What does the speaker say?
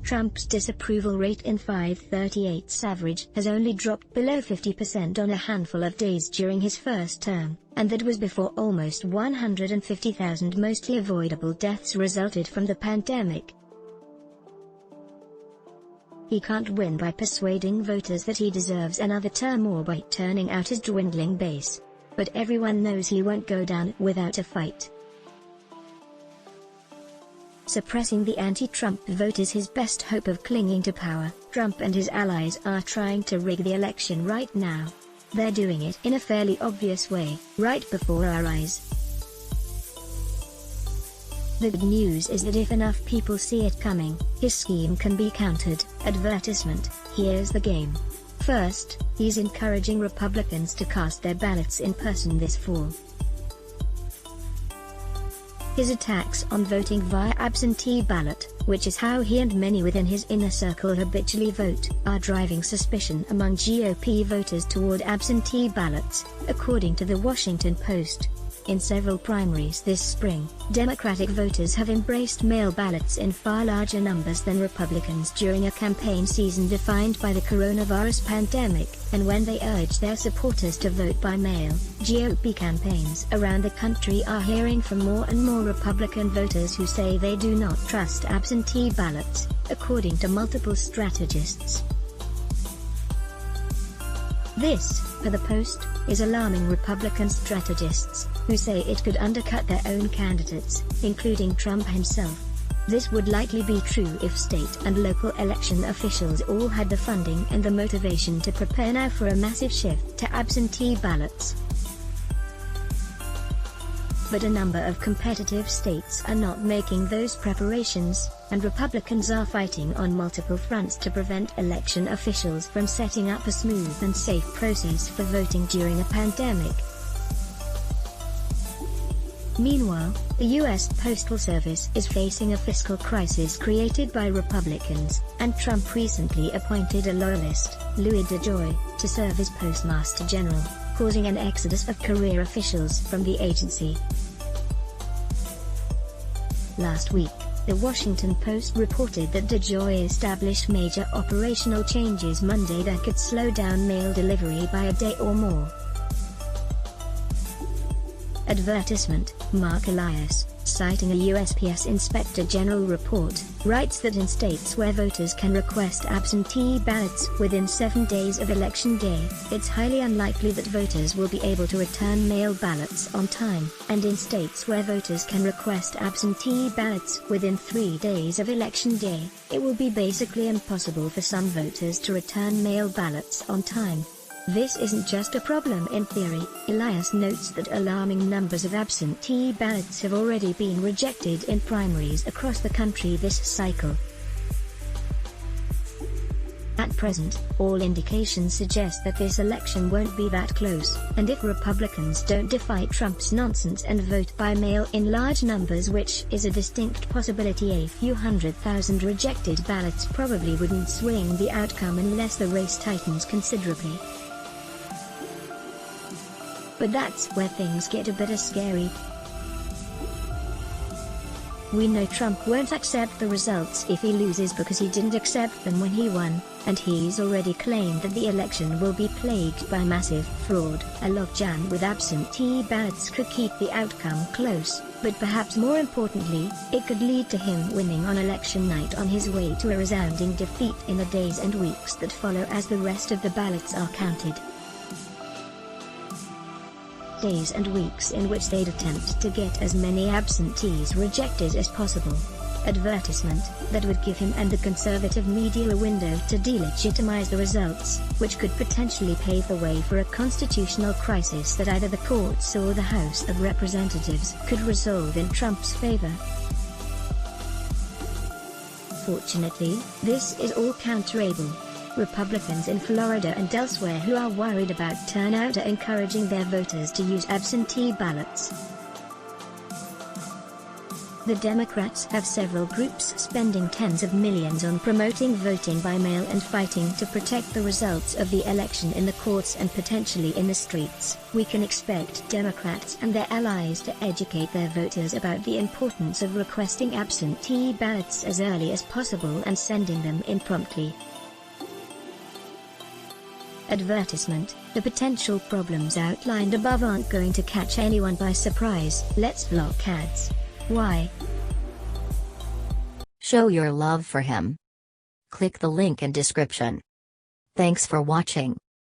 Trump's disapproval rate in 5/38 average has only dropped below 50% on a handful of days during his first term, and that was before almost 150,000 mostly avoidable deaths resulted from the pandemic. He can't win by persuading voters that he deserves another term or by turning out his dwindling base. But everyone knows he won't go down without a fight. Suppressing the anti-Trump vote is his best hope of clinging to power. Trump and his allies are trying to rig the election right now. They're doing it in a fairly obvious way, right before our eyes. The good news is that if enough people see it coming, his scheme can be countered. Advertisement: here's the game. First, he's encouraging Republicans to cast their ballots in person this fall. His attacks on voting via absentee ballot, which is how he and many within his inner circle habitually vote, are driving suspicion among GOP voters toward absentee ballots, according to the Washington Post. In several primaries this spring, Democratic voters have embraced mail ballots in far larger numbers than Republicans during a campaign season defined by the coronavirus pandemic, and when they urge their supporters to vote by mail. GOP campaigns around the country are hearing from more and more Republican voters who say they do not trust absentee ballots, according to multiple strategists. This, per the Post, is alarming Republican strategists, who say it could undercut their own candidates, including Trump himself. This would likely be true if state and local election officials all had the funding and the motivation to prepare now for a massive shift to absentee ballots. But a number of competitive states are not making those preparations, and Republicans are fighting on multiple fronts to prevent election officials from setting up a smooth and safe process for voting during a pandemic. Meanwhile, the U.S. Postal Service is facing a fiscal crisis created by Republicans, and Trump recently appointed a loyalist, Louis DeJoy, to serve as Postmaster General, causing an exodus of career officials from the agency. Last week, the Washington Post reported that DeJoy established major operational changes Monday that could slow down mail delivery by a day or more. Advertisement: Mark Elias, citing a USPS Inspector General report, writes that in states where voters can request absentee ballots within 7 days of Election Day, it's highly unlikely that voters will be able to return mail ballots on time, and in states where voters can request absentee ballots within 3 days of Election Day, it will be basically impossible for some voters to return mail ballots on time. This isn't just a problem in theory. Elias notes that alarming numbers of absentee ballots have already been rejected in primaries across the country this cycle. At present, all indications suggest that this election won't be that close, and if Republicans don't defy Trump's nonsense and vote by mail in large numbers, which is a distinct possibility, a few 100,000 rejected ballots probably wouldn't swing the outcome unless the race tightens considerably. But that's where things get a bit scary. We know Trump won't accept the results if he loses because he didn't accept them when he won, and he's already claimed that the election will be plagued by massive fraud. A logjam with absentee ballots could keep the outcome close, but perhaps more importantly, it could lead to him winning on election night on his way to a resounding defeat in the days and weeks that follow as the rest of the ballots are counted. Days and weeks in which they'd attempt to get as many absentees rejected as possible. Advertisement: that would give him and the conservative media a window to delegitimize the results, which could potentially pave the way for a constitutional crisis that either the courts or the House of Representatives could resolve in Trump's favor. Fortunately, this is all counterable. Republicans in Florida and elsewhere who are worried about turnout are encouraging their voters to use absentee ballots. The Democrats have several groups spending tens of millions on promoting voting by mail and fighting to protect the results of the election in the courts and potentially in the streets. We can expect Democrats and their allies to educate their voters about the importance of requesting absentee ballots as early as possible and sending them in promptly. Advertisement: the potential problems outlined above aren't going to catch anyone by surprise. Let's block ads. Why? Show your love for him. Click the link in description. Thanks for watching.